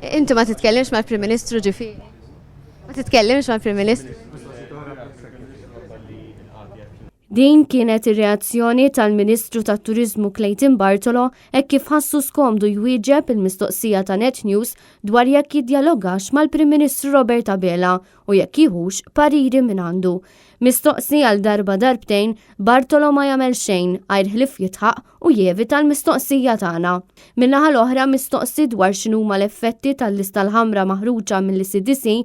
Inti ma titkellimx mal-Prim Ministru ġifieri? Ma titkellimx mal-Prim Ministru? Din kienet ir-reazzjoni tal-Ministru tat-Turiżmu Clayton Bartolo hekk kif ħassu skomdu jwieġeb il-mistoqsija ta' Net News dwar jekk jiddjalogax mal-Prim Ministru Robert Abela u jekk jieħux pariri minn għandu. Mistoqsi għal darba darbtejn, Bartolo ma jagħmel xejn għajr ħlif jitħaq u jevita l-mistoqsija tagħna. Min-naħa l-oħra mistoqsi dwar x'inhuma l-effetti tal-lista l-ħamra maħruġa mill-ECDC,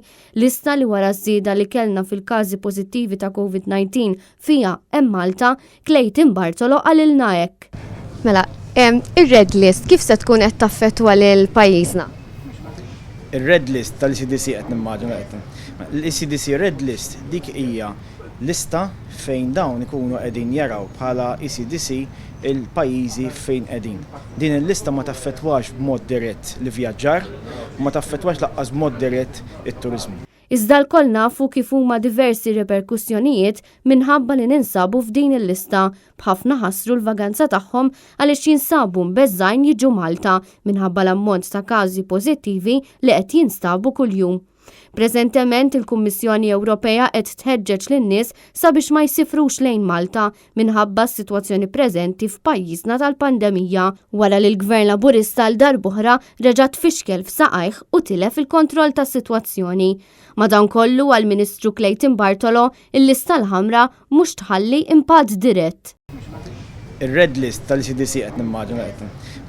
lista li wara żieda li kellna fil-każi pożittivi ta' COVID-19 fija hemm Malta, Clayton Bartolo għalilna hekk. Mela, ir-red list kif se tkun qed taffettwa lil pajjiżna? Ir-red list tal-ECDC qed nimmaġina l-ECDC red list dik hija lista fejn dawn ikunu qegħdin jaraw bħala ECDC il-pajjiżi fejn qegħdin. Din il-lista ma taffettwax b'mod dirett l-ivvjaġġar u ma taffettwax laqqas b'mod dirett it-turiżmu. Iżda l-koll nafu kif huma diversi reperkussjonijiet minħabba li ninsabu f'din il-lista b'ħafna ħassru l-vaganza tagħhom għaliex jinsabu mbeżżajn jiġu Malta minħabba l-ammont ta' każi pożittivi li qed jinstabu kuljum. Preżentement il-Kummissjoni Ewropea qed tħeġġeġ lin-nies sabiex ma jsifrux lejn Malta minħabba s-sitwazzjoni preżenti f'pajjiżna tal-pandemija wara li l-Gvern Laburista għal darb'oħra reġa' tfixkel f'saqajh u tilef il-kontroll tas-sitwazzjoni. Madankollu għall-Ministru Clayton Bartolo il-lista l-ħamra mhux tħalli impatt dirett. Ir-red list tal-ECDC qed nimmaġina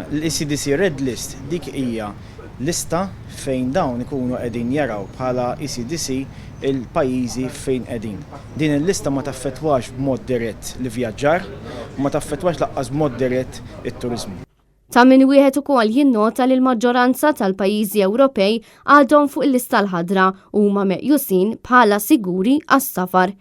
l-ECDC red list dik hija lista fejn dawn ikunu qegħdin jaraw bħala ECDC il-pajjiżi fejn qegħdin. Din il-lista ma taffettwax b'mod dirett l-ivvjaġġar u ma taffettwax laqqas b'mod dirett it-turiżmu. Ta' min wieħed ukoll jinnota li l-maġġoranza tal-pajjiżi Ewropej għadhom fuq il-lista l-ħadra u huma meqjusin bħala siguri għas-safar.